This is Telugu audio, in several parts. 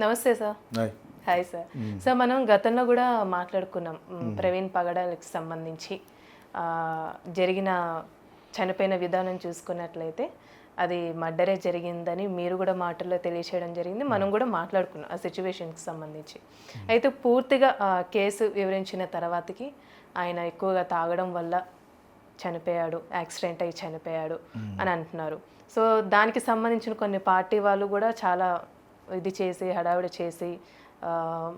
నమస్తే sir. Hi. Hi sir. Sir మనం గతంలో కూడా మాట్లాడుకున్నాం ప్రవీణ్ పగడాలకు సంబంధించి జరిగిన చనిపోయిన విధానం చూసుకున్నట్లయితే అది మర్డరే జరిగిందని మీరు కూడా మాటల్లో తెలియచేయడం జరిగింది. మనం కూడా మాట్లాడుకున్నాం ఆ సిచ్యువేషన్కి సంబంధించి. అయితే పూర్తిగా కేసు వివరించిన తర్వాతకి ఆయన ఎక్కువగా తాగడం వల్ల చనిపోయాడు, యాక్సిడెంట్ అయ్యి చనిపోయాడు అని అంటున్నారు. సో దానికి సంబంధించిన కొన్ని పార్టీ వాళ్ళు కూడా చాలా ఇది చేసి హడావిడి చేసి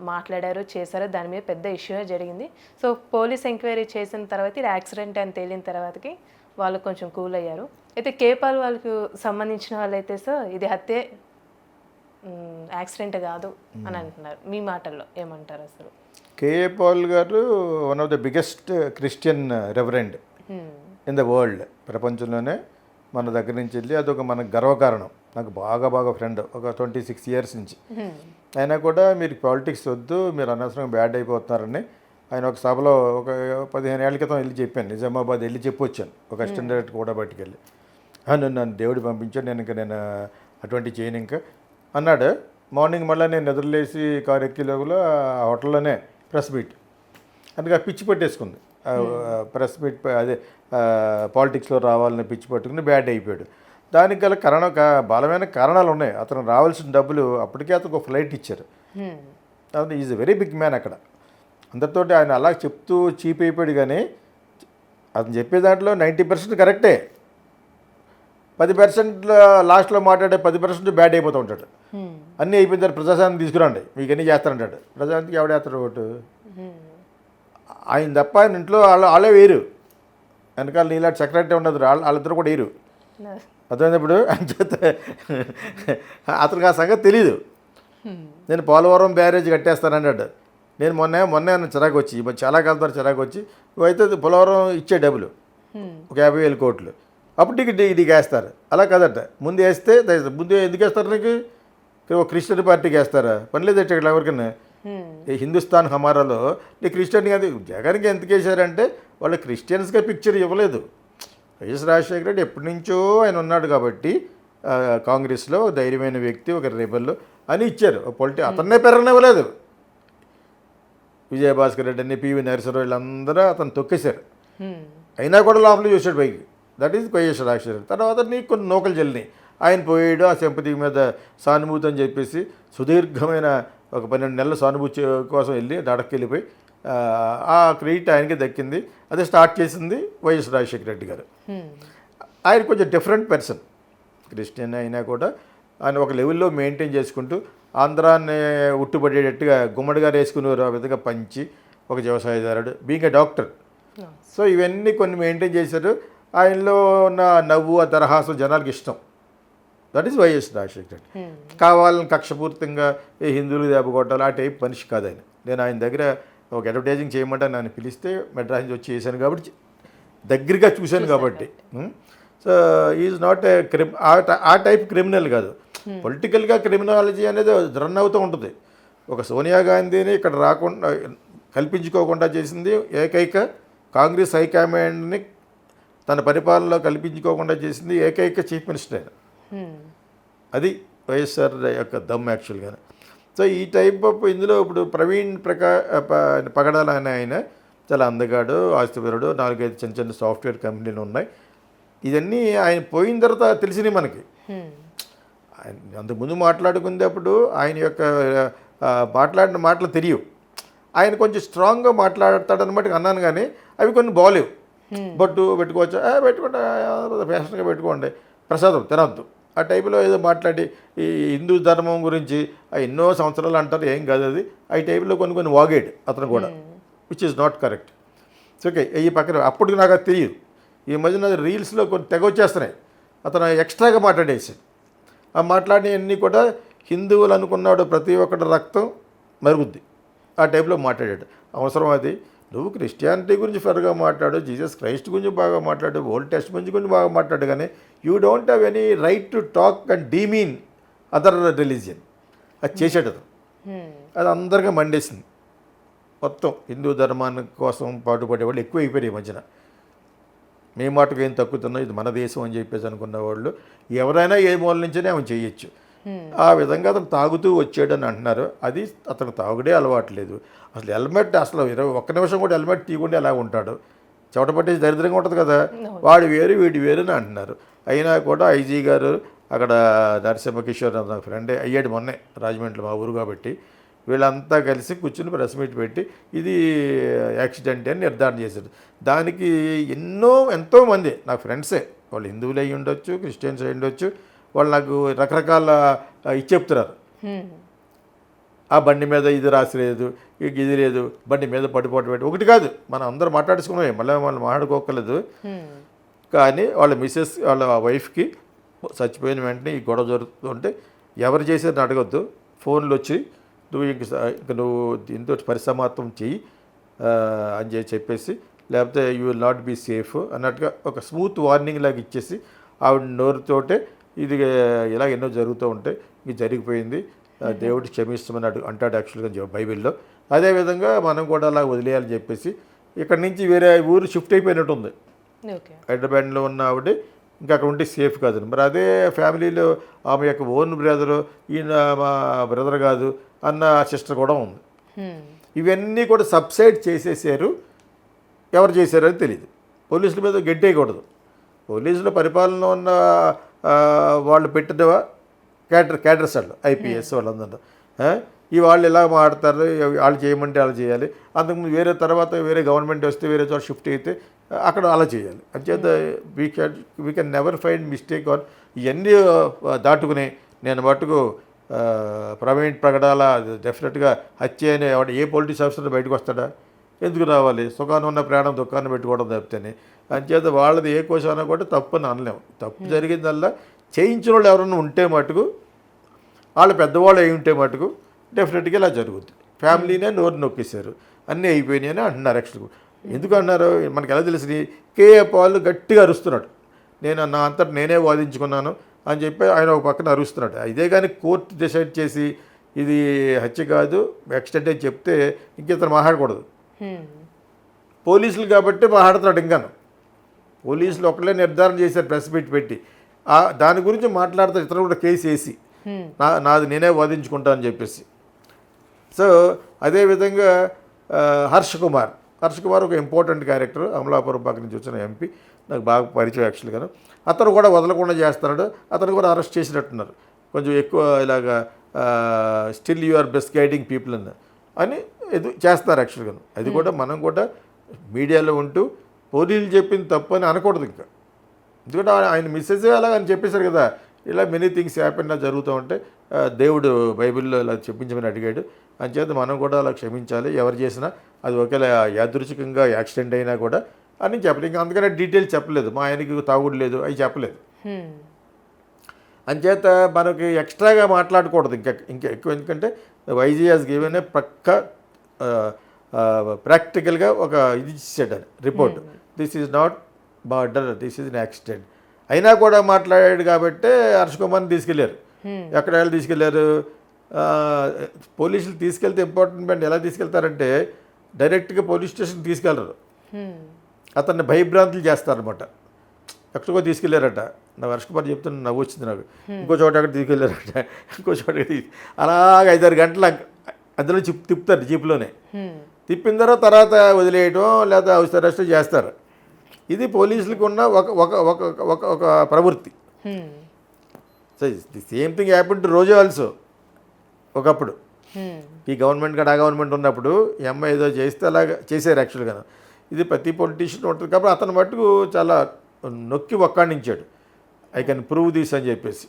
మాట్లాడారు, చేశారు. దాని మీద పెద్ద ఇష్యూ జరిగింది. సో పోలీస్ ఎంక్వైరీ చేసిన తర్వాత ఇది యాక్సిడెంట్ అని తేలిన తర్వాతకి వాళ్ళు కొంచెం కూల్ అయ్యారు. అయితే కేపాల్ వాళ్ళకు సంబంధించిన వాళ్ళైతే సార్ ఇది హత్యే, యాక్సిడెంట్ కాదు అని అంటున్నారు. మీ మాటల్లో ఏమంటారు అసలు? కేఏ పాల్ గారు one of the biggest Christian reverend in the world. ప్రపంచంలోనే మన దగ్గర నుంచి వెళ్ళి అదొక మనకు గర్వకారణం. నాకు బాగా ఫ్రెండ్ ఒక 26 years నుంచి. అయినా కూడా మీరు పాలిటిక్స్ వద్దు, మీరు అనవసరంగా బ్యాడ్ అయిపోతున్నారని ఆయన ఒక సభలో ఒక 15 ఏళ్ల క్రితం వెళ్ళి చెప్పాను. నిజామాబాద్ వెళ్ళి చెప్పొచ్చాను ఒక అసిస్టెంట్ డైరెక్టర్ కూడా బయటికెళ్ళి. నన్ను దేవుడు పంపించాడు, నేను అటువంటి చేయను ఇంకా అన్నాడు. మార్నింగ్ మళ్ళీ నేను నిద్రలేసి కారు ఎక్కి లోపల ఆ హోటల్లోనే ప్రెస్ మీట్ అందుకే పిచ్చి పట్టేసుకుంది. ప్రెస్ మీట్ అదే పాలిటిక్స్లో రావాలని పిచ్చి పట్టుకుని బ్యాడ్ అయిపోయాడు. దానికి గల బలమైన కారణాలు ఉన్నాయి. అతను రావాల్సిన డబ్బులు అప్పటికే అతనికి ఒక ఫ్లైట్ ఇచ్చారు. అతను is a very big man అక్కడ. అందరితోటి ఆయన అలా చెప్తూ చీప్ అయిపోయాడు. కానీ అతను చెప్పే దాంట్లో 90% కరెక్టే, 10% లాస్ట్లో మాట్లాడే 10% బ్యాడ్ అయిపోతూ ఉంటాడు. అన్నీ అయిపోయిన తర్వాత ప్రజాశాంతి తీసుకురండి, మీకు అన్నీ చేస్తానంటాడు. ప్రజాశాంతికి ఎవడేస్తాడు ఓటు? ఆయన తప్ప ఆయన ఇంట్లో వాళ్ళే వేరు, వెనకాల నీలాంటి సెక్రటరీ ఉండదు, వాళ్ళిద్దరు కూడా వేరు. అర్థమైనప్పుడు అతనికి ఆ సంగతి తెలీదు. నేను పోలవరం బ్యారేజ్ కట్టేస్తానన్నాడు. నేను మొన్న చిరాకు వచ్చి చాలా కాలం తర్వాత చిరాకు వచ్చి అయితే పోలవరం ఇచ్చే డబ్బులు ఒక 50,000 కోట్లు అప్పుడు ఇది వేస్తారు. అలా కదట, ముందు వేస్తే ముందు ఎందుకు వేస్తారు? నీకు ఒక క్రిస్టియన్ పార్టీకి వేస్తారా? పని లేదు ఇక్కడ ఎవరికైనా. హిందుస్థాన్ హమారాలో నీ క్రిస్టియన్ కాదు. జగన్కి ఎందుకు వేశారంటే వాళ్ళు క్రిస్టియన్స్గా పిక్చర్ ఇవ్వలేదు. వైఎస్ రాజశేఖర రెడ్డి ఎప్పటి నుంచో ఆయన ఉన్నాడు కాబట్టి కాంగ్రెస్లో ధైర్యమైన వ్యక్తి, ఒక రెబెల్ అని ఇచ్చారు. అతన్నే పెరగనివ్వలేదు. విజయభాస్కర్ రెడ్డి అని, పివి నరసింహరావు వీళ్ళందరూ అతను తొక్కేశారు. అయినా కూడా లోపల చూసాడు పైకి. That is YS Rajasekhara. తర్వాత నీకు కొన్ని నూకలు చెల్లినాయి. ఆయన పోయాడు, ఆ సింపతి మీద సానుభూతి అని చెప్పేసి సుదీర్ఘమైన ఒక 12 నెలల సానుభూతి కోసం వెళ్ళి దడక్కి వెళ్ళిపోయి ఆ క్రెడిట్ ఆయనకి దక్కింది. అదే స్టార్ట్ చేసింది వైఎస్ రాజశేఖర రెడ్డి గారు. ఆయన కొంచెం డిఫరెంట్ పర్సన్. క్రిస్టియన్ అయినా కూడా ఆయన ఒక లెవెల్లో మెయింటైన్ చేసుకుంటూ ఆంధ్రాన్ని ఉట్టుపడేటట్టుగా గుమ్మడి గారు వేసుకునేవారు. ఆ విధంగా పంచి ఒక వ్యవసాయదారుడు, బీయింగ్ ఏ డాక్టర్. సో ఇవన్నీ కొన్ని మెయింటైన్ చేశారు. ఆయనలో ఉన్న నవ్వు, ఆ తరహాసు జనాలకు ఇష్టం. That is YS Rajasekhara Reddy. కావాలని కక్షపూర్తంగా ఏ హిందువులు దెబ్బ కొట్టాలి ఆ టైప్ మనిషి కాదు ఆయన. నేను ఆయన దగ్గర ఒక అడ్వర్టైజింగ్ చేయమంటే నన్ను పిలిస్తే మెడ్రాస్ నుంచి వచ్చి చేశాను కాబట్టి, దగ్గరగా చూశాను కాబట్టి. సో ఈజ్ నాట్ ఏ ఆ టైప్ క్రిమినల్ కాదు. పొలిటికల్గా క్రిమినాలజీ అనేది రన్ అవుతూ ఉంటుంది. ఒక సోనియా గాంధీని ఇక్కడ రాకుండా కల్పించుకోకుండా చేసింది ఏకైక కాంగ్రెస్ హైకమాండ్ని తన పరిపాలనలో కల్పించుకోకుండా చేసింది ఏకైక చీఫ్ మినిస్టర్ ఆయన. అది వైఎస్ఆర్ యొక్క దమ్ యాక్చువల్గా. సో ఈ టైప్ ఆఫ్ ఇందులో ఇప్పుడు ప్రవీణ్ పగడాల ఆయన చాలా అందగాడు, ఆస్తిపరుడు, 4-5 చిన్న సాఫ్ట్వేర్ కంపెనీలు ఉన్నాయి. ఇవన్నీ ఆయన పోయిన తర్వాత తెలిసినాయి మనకి. ఆయన అంతకుముందు మాట్లాడుకునేటప్పుడు ఆయన యొక్క మాట్లాడిన మాటలు తెలియవు. ఆయన కొంచెం స్ట్రాంగ్గా మాట్లాడతాడనమాట అన్నాను. కానీ అవి కొన్ని బాగలేవు. బొట్టు పెట్టుకోవచ్చా? పెట్టుకుంటే ఫ్యాషన్గా పెట్టుకోండి, ప్రసాదం తినద్దు ఆ టైపులో ఏదో మాట్లాడి ఈ హిందూ ధర్మం గురించి ఎన్నో సంవత్సరాలు అంటారు, ఏం కాదు అది. ఆ టైపులో కొన్ని వాగాడు అతను కూడా, which is not correct. Okay, ఈ పక్కన అప్పటికి నాకు అది తెలియదు. ఈ మధ్యన రీల్స్లో కొన్ని తెగ వచ్చేస్తున్నాయి. అతను ఎక్స్ట్రాగా మాట్లాడేసాడు. ఆ మాట్లాడినవన్నీ కూడా హిందువులు అనుకున్నాడు ప్రతి ఒక్కటి రక్తం మరుగుద్ది ఆ టైప్లో మాట్లాడాడు. అవసరం అది? నువ్వు క్రిస్టియానిటీ గురించి ఫర్గా మాట్లాడు, జీసస్ క్రైస్ట్ గురించి బాగా మాట్లాడు, ఓల్డ్ టెస్టమెంట్ గురించి బాగా మాట్లాడు. కానీ you don't have any right to talk and demean other religion. అది చేసాడు అతను. అది అందరికీ మండేసింది. మొత్తం హిందూ ధర్మాన్ని కోసం పాటుపడేవాళ్ళు ఎక్కువ అయిపోయారు ఈ మధ్యన. మీ మాటకు ఏం తక్కుతున్నావు, ఇది మన దేశం అని చెప్పేసి అనుకున్న వాళ్ళు ఎవరైనా ఏ మూల నుంచైనా ఆమె చేయొచ్చు. ఆ విధంగా అతను తాగుతూ వచ్చాడని అంటున్నారు. అది అతను తాగుడే అలవాట్లేదు. అసలు హెల్మెట్ అసలు 21 నిమిషం కూడా హెల్మెట్ తీయకుండా ఎలా ఉంటాడు? చెమట పట్టేసి దరిద్రంగా ఉంటుంది కదా. వాడు వేరు వీడి వేరు అని అంటున్నారు. అయినా కూడా ఐజీ గారు అక్కడ నరసింహ కిషోర్ నా ఫ్రెండే అయ్యాడు మొన్నే రాజమండ్రి మా ఊరు కాబట్టి వీళ్ళంతా కలిసి కూర్చుని ప్రెస్ మీట్ పెట్టి ఇది యాక్సిడెంట్ అని నిర్ధారణ చేశారు. దానికి ఎంతోమంది నా ఫ్రెండ్సే, వాళ్ళు హిందువులు అయ్యి ఉండొచ్చు, క్రిస్టియన్స్ అయ్యి ఉండొచ్చు, వాళ్ళు నాకు రకరకాల ఇది చెప్తున్నారు. ఆ బండి మీద ఇది రాసిలేదు, ఇది లేదు, బండి మీద పడిపోవటం పెట్టి ఒకటి కాదు, మనం అందరూ మాట్లాడుకున్నామే, మళ్ళీ వాళ్ళు మాట్లాడుకోకలేదు. కానీ వాళ్ళ మిస్సెస్ వాళ్ళ వైఫ్కి చచ్చిపోయిన వెంటనే ఈ గొడవ జరుగుతుంటే ఎవరు చేశారని అడగొద్దు, ఫోన్లు వచ్చి నువ్వు దీంతో పరిసమాప్తం చెయ్యి అని చెప్పేసి, లేకపోతే you will not be safe అన్నట్టుగా ఒక స్మూత్ వార్నింగ్ లాగా ఇచ్చేసి ఆవిడ నోరుతోటే ఇది ఇలా ఎన్నో జరుగుతూ ఉంటాయి, ఇది జరిగిపోయింది, దేవుడు క్షమిస్తామని అంటాడు యాక్చువల్గా బైబిల్లో. అదేవిధంగా మనం కూడా అలా వదిలేయాలని చెప్పేసి ఇక్కడ నుంచి వేరే ఊరు షిఫ్ట్ అయిపోయినట్టు ఉంది. హైదరాబాద్లో ఉన్న ఆవిడ ఇంకా అక్కడ ఉంటే సేఫ్ కాదు. మరి అదే ఫ్యామిలీలో ఆమె యొక్క ఓన్ బ్రదరు, ఈయన మా బ్రదర్ కాదు అన్న సిస్టర్ కూడా ఉంది. ఇవన్నీ కూడా సబ్సైడ్ చేసేసారు. ఎవరు చేశారని తెలియదు. పోలీసుల మీద గెట్టేయకూడదు. పోలీసుల పరిపాలన ఉన్న వాళ్ళు పెట్టినవా క్యాడర్స్ వాళ్ళు, ఐపీఎస్ వాళ్ళందరూ ఈ వాళ్ళు ఎలా మాట్లాడతారు, వాళ్ళు చేయమంటే అలా చేయాలి. అంతకుముందు వేరే గవర్నమెంట్ వస్తే వేరే చోట షిఫ్ట్ అయితే అక్కడ అలా చేయాలి. అంచేత we can never find mistake on ఇవన్నీ దాటుకుని నేను మటుకు ప్రవీణ్ పగడాల డెఫినెట్గా హత్య అయిన ఏ పొలిటిక్స్ ఆఫీసర్ బయటకు వస్తాడా? ఎందుకు రావాలి? సుఖాన్ని ఉన్న ప్రాణం దుఃఖాన్ని పెట్టుకోవడం తప్పితేనే. అంచేత వాళ్ళది ఏ కోశానా కూడా తప్పు అని అనలేము. తప్పు జరిగిందల్లా చేయించిన వాళ్ళు ఎవరన్నా ఉంటే మటుకు, వాళ్ళు పెద్దవాళ్ళు అయి ఉంటే మటుకు డెఫినెట్గా ఇలా జరుగుద్ది. ఫ్యామిలీనే నోరు నొక్కేశారు, అన్నీ అయిపోయినాయి అని అంటున్నారు. యాక్చువల్గా ఎందుకు అన్నారు మనకి ఎలా తెలిసింది? కేఏ పాల్ గట్టిగా అరుస్తున్నాడు, నేను నా అంతటి నేనే వాదించుకున్నాను అని చెప్పి ఆయన ఒక పక్కన అరుస్తున్నాడు. ఇదే కానీ కోర్టు డిసైడ్ చేసి ఇది హత్య కాదు యాక్సిడెంట్ అని చెప్తే ఇంకితను మాట్లాడకూడదు. పోలీసులు కాబట్టి మాట్లాడుతున్నాడు. ఇంకాను పోలీసులు ఒకళ్ళే నిర్ధారణ చేశారు ప్రెస్ మీట్ పెట్టి, దాని గురించి మాట్లాడతారు. ఇతను కూడా కేసు వేసి నాది నేనే వాదించుకుంటా అని చెప్పేసి. సో అదేవిధంగా హర్ష్ కుమార్ ఒక ఇంపార్టెంట్ క్యారెక్టర్, అమలాపురం పక్క నుంచి వచ్చిన ఎంపీ, నాకు బాగా పరిచయం యాక్చువల్గాను. అతను కూడా వదలకుండా చేస్తున్నాడు. అతను కూడా అరెస్ట్ చేసినట్టున్నారు. కొంచెం ఎక్కువ ఇలాగా still you are best guiding people అని చేస్తారు యాక్చువల్గాను. అది కూడా మనం కూడా మీడియాలో ఉంటూ పోలీసులు చెప్పింది తప్పు అని అనకూడదు. ఇంకా ఎందుకంటే ఆయన మిస్సెస్ అలాగని చెప్పేశారు కదా, ఇలా మెనీ థింగ్స్ హ్యాపెన్ జరుగుతూ ఉంటే దేవుడు బైబిల్లో ఇలా చెప్పించమని అడిగాడు. అంచేత మనం కూడా అలా క్షమించాలి. ఎవరు చేసినా అది ఒకేలా యాదృచ్ఛికంగా యాక్సిడెంట్ అయినా కూడా అని చెప్పలేదు. ఇంకా అందుకనే డీటెయిల్స్ చెప్పలేదు. మా ఆయనకి తాగుడు లేదు అవి చెప్పలేదు. అంచేత మనకి ఎక్స్ట్రాగా మాట్లాడకూడదు ఇంకా ఎక్కువ. ఎందుకంటే వైజీ హాస్ గివెన్ ఏ ప్రాక్టికల్గా ఒక ఇది ఇచ్చాడు అని report, this is not murder, this is an accident. అయినా కూడా మాట్లాడాడు కాబట్టి హర్ష్ కుమార్ని తీసుకెళ్లారు. ఎక్కడ వాళ్ళు తీసుకెళ్లారు? పోలీసులు తీసుకెళ్తే ఇంపార్టెంట్ అండి. ఎలా తీసుకెళ్తారంటే డైరెక్ట్గా పోలీస్ స్టేషన్ తీసుకెళ్లరు, అతన్ని భయభ్రాంతులు చేస్తారనమాట. ఎక్కడికో తీసుకెళ్లారట. నా హర్ష్ కుమార్ చెప్తున్నా నవ్వు వచ్చింది నాకు. ఇంకో చోట అక్కడ తీసుకెళ్లారట, ఇంకో చోట అలాగే 5-6 గంటలు అందులో తిప్పుతారు జీప్లోనే. తిప్పిన తర్వాత వదిలేయటం లేదా హౌస్ అరెస్ట్ చేస్తారు. ఇది పోలీసులకు ఉన్న ఒక ప్రవృత్తి. So the same thing happen to Roja also. ఒకప్పుడు ఈ గవర్నమెంట్ కూడా ఆ గవర్నమెంట్ ఉన్నప్పుడు ఈ అమ్మాయి ఏదో చేస్తే అలాగా చేశారు యాక్చువల్గా. ఇది ప్రతి పొలిటీషియన్ ఉంటుంది కాబట్టి అతను మట్టుకు చాలా నొక్కి ఒక్కాడించాడు, ఐ కెన్ ప్రూవ్ దిస్ అని చెప్పేసి.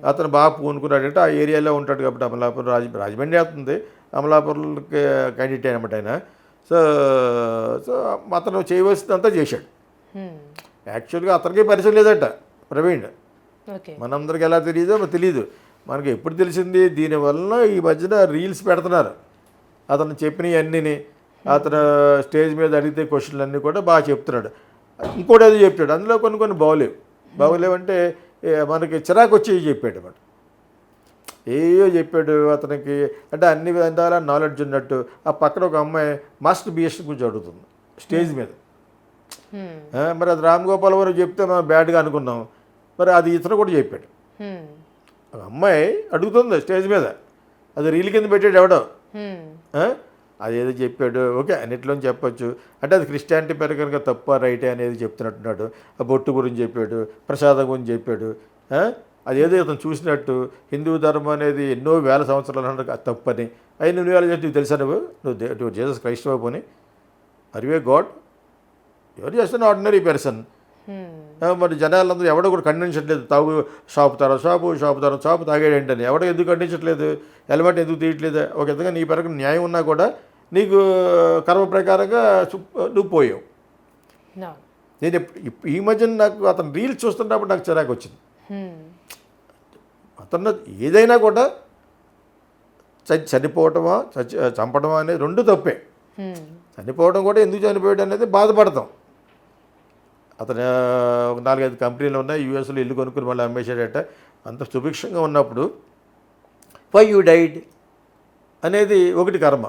అతను బాగా పూనుకున్నాడంటే ఆ ఏరియాలో ఉంటాడు కాబట్టి అమలాపురం రాజమండ్రి అవుతుంది, అమలాపురంకి క్యాండిడేట్ అయినమాట ఆయన. సో అతను చేయవలసిందంతా చేశాడు. యాక్చువల్గా అతనికి పరిచయం లేదట ప్రవీణ్. మనందరికి ఎలా తెలియదు. మనకి ఎప్పుడు తెలిసింది? దీనివల్ల ఈ మధ్యన రీల్స్ పెడుతున్నారు అతను చెప్పినవి అన్నీ. అతను స్టేజ్ మీద అడిగితే క్వశ్చన్లు అన్నీ కూడా బాగా చెప్తున్నాడు. ఇంకోటి ఏదో చెప్పాడు, అందులో కొన్ని బాగోలేవంటే మనకి చిరాకు వచ్చి చెప్పాడు అన్నమాట. ఏయో చెప్పాడు అతనికి. అంటే అన్ని విధాల నాలెడ్జ్ ఉన్నట్టు ఆ పక్కన ఒక అమ్మాయి మాస్టర్ బిఎస్ గురించి అడుగుతుంది స్టేజ్ మీద. మరి అది రామ్ గోపాల్ వరకు చెప్తే మనం బ్యాడ్గా అనుకున్నాం, మరి అది ఇతను కూడా చెప్పాడు. ఒక అమ్మాయి అడుగుతుంది స్టేజ్ మీద, అది రీల్ కింద పెట్టాడు ఎవడో, అదేదో చెప్పాడు, ఓకే అన్నిట్లోని చెప్పొచ్చు, అంటే అది క్రిస్టియానిటీ పెరగనక తప్ప రైటే అనేది చెప్తున్నట్టున్నాడు. ఆ బొట్టు గురించి చెప్పాడు, ప్రసాదం గురించి చెప్పాడు, అదేదో ఇతను చూసినట్టు హిందూ ధర్మం అనేది ఎన్నో వేల సంవత్సరాలు అన్నాడు అది తప్పని. అవి నువ్వు వేల చేసి నువ్వు తెలుసా, నువ్వు జీసస్ క్రైస్ట్ పోని, అరివే గాడ్, ఎవరు చేస్తున్న ఆర్డినరీ పర్సన్. మరి జనాలందరూ ఎవడో కూడా ఖండించట్లేదు, తాగు షాపు తాగేడేంటని ఎవడో ఎందుకు ఖండించట్లేదు, హెల్మెట్ ఎందుకు తీయట్లేదు. ఒక విధంగా నీ పరకు న్యాయం ఉన్నా కూడా నీకు కర్మ ప్రకారంగా నువ్వు పోయావు. నేను ఈ మధ్యన నాకు అతను రీల్స్ చూస్తున్నప్పుడు నాకు చిరాకు వచ్చింది. అతను ఏదైనా కూడా చనిపోవటమా చంపడమా అనేది రెండు తప్పే. చనిపోవడం కూడా ఎందుకు చనిపోయాడు అనేది బాధపడతాం. అతను ఒక 4-5 కంపెనీలు ఉన్నాయి, యూఎస్లో ఇల్లు కొనుక్కుని మళ్ళీ అమ్మేశాడట. అంత సుభిక్షంగా ఉన్నప్పుడు వై యూ డైడ్ అనేది ఒకటి కర్మ.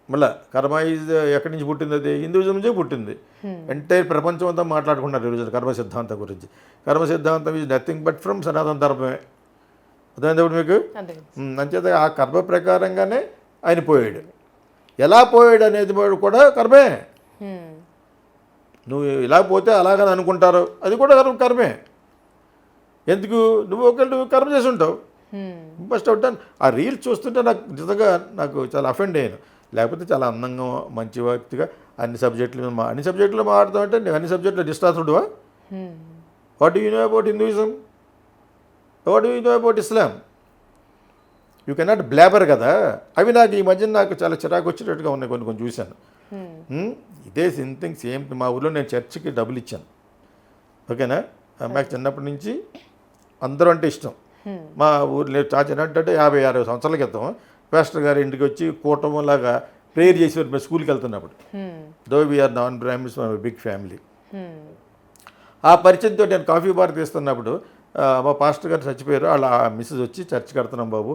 మళ్ళీ కర్మ ఈజ్ ఎక్కడి నుంచి పుట్టింది, అది హిందూయిజం నుంచే పుట్టింది. ఎంటైర్ ప్రపంచం అంతా మాట్లాడుకున్నారు ఈరోజు కర్మ సిద్ధాంతం గురించి. కర్మ సిద్ధాంతం ఈజ్ నథింగ్ బట్ ఫ్రమ్ సనాతన ధర్మమే. అర్థమైంది మీకు? అంచేత ఆ కర్మ ప్రకారంగానే ఆయన పోయాడు. ఎలా పోయాడు అనేది కూడా కర్మే. నువ్వు ఇలా పోతే అలాగని అనుకుంటారు, అది కూడా కర్మే. ఎందుకు నువ్వు కర్మ చేసి ఉంటావు. ఫస్ట్ అవుట్ ఆ రీల్స్ చూస్తుంటే నాకు నిజంగా చాలా అఫెండ్ అయ్యాను. లేకపోతే చాలా అందంగా మంచి వ్యక్తిగా అన్ని సబ్జెక్టులు మాట్లాడతామంటే నువ్వు అన్ని సబ్జెక్టులు డిస్ట్రాక్టెడ్వా? What do you know about Hinduism, what do you know about Islam? You cannot blabber కదా. అవి నాకు ఈ మధ్యన నాకు చాలా చిరాకు వచ్చేటట్టుగా ఉన్నాయి, కొన్ని చూశాను. ఇదే సేమ్ మా ఊళ్ళో నేను చర్చికి డబ్బులు ఇచ్చాను, ఓకేనా. మాకు చిన్నప్పటి నుంచి అందరూ అంటే ఇష్టం. మా ఊర్లో చిన్నట్టు 50-60 సంవత్సరాల క్రితం పాస్టర్ గారి ఇంటికి వచ్చి కూటమిలాగా ప్రేయర్ చేసేవారు మేము స్కూల్కి వెళ్తున్నప్పుడు. Though we are non Brahmins, big family. ఆ పరిచయంతో నేను కాఫీ బార్ తీస్తున్నప్పుడు మా పాస్టర్ గారు చచ్చిపోయారు. వాళ్ళ మిస్సెస్ వచ్చి చర్చ్ కడుతున్నాం బాబు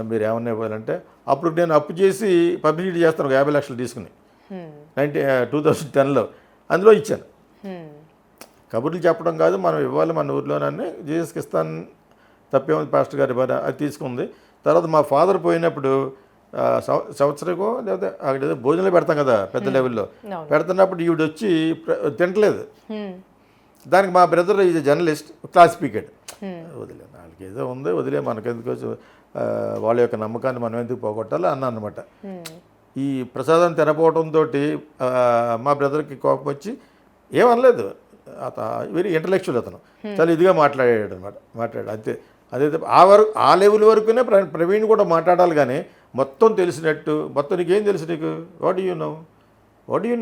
మీరు ఏమన్నా ఇవ్వాలంటే, అప్పుడు నేను అప్పు చేసి పబ్లిసిటీ చేస్తాను 50 లక్షలు తీసుకుని 2010లో, అందులో ఇచ్చాను. కబుర్లు చెప్పడం కాదు, మనం ఇవ్వాలి మన ఊర్లోనని, జీసస్కి ఇస్తాను తప్పేముంది పాస్టర్ గారి బాధ, అది తీసుకుంది. తర్వాత మా ఫాదర్ పోయినప్పుడు సంవత్సరమో లేకపోతే అక్కడ ఏదో భోజనాలు పెడతాం కదా పెద్ద లెవెల్లో, పెడుతున్నప్పుడు ఈవిడ వచ్చి తింటలేదు. దానికి మా బ్రదర్ ఈజ్ జర్నలిస్ట్, క్లాస్ పీకెడ్, వదిలే వాళ్ళకి ఏదో ఉంది వదిలే, మనకెందుకు వాళ్ళ యొక్క నమ్మకాన్ని మనం ఎందుకు పోగొట్టాలి అన్నా అనమాట. ఈ ప్రసాదం తినపోవడంతో మా బ్రదర్కి కోపం వచ్చి ఏమనలేదు. వెరీ ఇంటలెక్చువల్ అతను, చాలా ఇదిగా మాట్లాడాడు అంతే. అదే ఆ లెవెల్ వరకునే ప్రవీణ్ కూడా మాట్లాడాలి, కానీ మొత్తం తెలిసినట్టు మొత్తం నీకేం తెలుసు నీకు, what you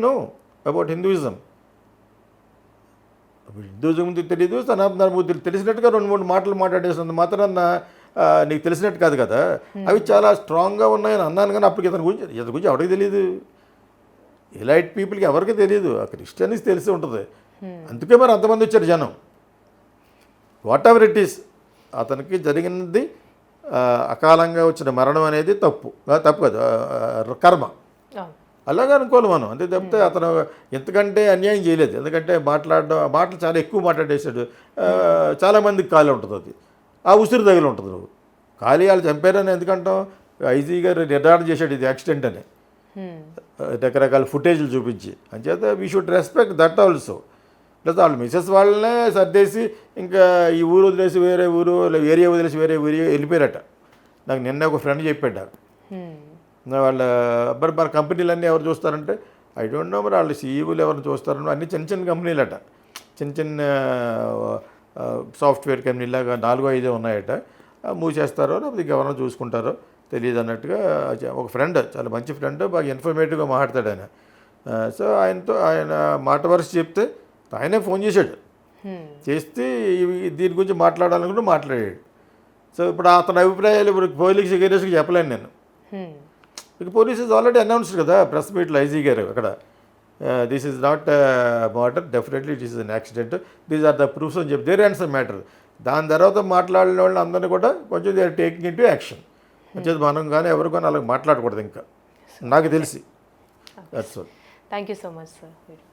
know about Hinduism తెలీదు, సనాతన ధర్మం తెలిసినట్టుగా 2-3 మాటలు మాట్లాడేసినంత మాత్రాన నీకు తెలిసినట్టు కాదు కదా. అవి చాలా స్ట్రాంగ్గా ఉన్నాయని అన్నాను, కానీ అప్పటికి ఇతని గురించి ఎవరికి తెలియదు. ఎలైట్ పీపుల్కి ఎవరికి తెలియదు, ఆ క్రిస్టియన్స్ తెలిసి ఉంటుంది. అందుకే మరి అంతమంది వచ్చారు జనం. వాట్ ఎవర్ ఇట్ ఈస్, అతనికి జరిగినది అకాలంగా వచ్చిన మరణం అనేది తప్పు కాదు, కర్మ. అలాగే అనుకోవాలి మనం, అంతే తప్పితే అతను ఎంతకంటే అన్యాయం చేయలేదు. ఎందుకంటే మాటలు చాలా ఎక్కువ మాట్లాడేశాడు. చాలామందికి ఖాళీ ఉంటుంది, అది ఆ ఉసిరి తగిలి ఉంటుంది. నువ్వు ఖాళీ వాళ్ళు చంపారని ఎందుకంటాం? ఐజీ గారు నిర్ధారణ చేశాడు ఇది యాక్సిడెంట్ అని, రకరకాల ఫుటేజ్లు చూపించి. అంచేత we should respect that also. Plus వాళ్ళు మిసెస్ వాళ్ళనే సర్దేసి ఇంకా ఈ ఊరు వదిలేసి వేరే ఊరు, ఏరియా వదిలేసి వేరే ఏరియా వెళ్ళిపోయారట. నాకు నిన్న ఒక ఫ్రెండ్ చెప్పాడు. వాళ్ళ మన కంపెనీలన్నీ ఎవరు చూస్తారంటే ఐ డోంట్ నో, మరి వాళ్ళు సీఈఓలు ఎవరిని చూస్తారని. అన్ని చిన్న కంపెనీలట, చిన్న సాఫ్ట్వేర్ కంపెనీలాగా 4-5 ఉన్నాయట. మూసేస్తారో లేకపోతే ఇంకెవరైనా చూసుకుంటారో తెలియదు అన్నట్టుగా ఒక ఫ్రెండ్, చాలా మంచి ఫ్రెండ్, బాగా ఇన్ఫర్మేటివ్గా మాట్లాడతాడు ఆయన. సో ఆయన మాట వరుస చెప్తే ఆయనే ఫోన్ చేశాడు, చేస్తే దీని గురించి మాట్లాడాలనుకుంటూ మాట్లాడాడు. సో ఇప్పుడు అతని అభిప్రాయాలు ఇప్పుడు పోలీస్ సెక్రటరీస్కి చెప్పలేను నేను. ఇక పోలీస్ ఈజ్ ఆల్రెడీ అనౌన్స్డ్ కదా ప్రెస్ మీట్లో ఐజీ గారు అక్కడ, this is not murder, definitely it is an accident, these are the proofs అని చెప్పి దేర్ ఆన్సర్ మ్యాటర్. దాని తర్వాత మాట్లాడిన వాళ్ళు అందరినీ కూడా కొంచెం they are taking in to action. వచ్చేది మనం కానీ ఎవరు కానీ అలాగ మాట్లాడకూడదు ఇంకా, నాకు తెలిసి. That's all. Thank you so much sir.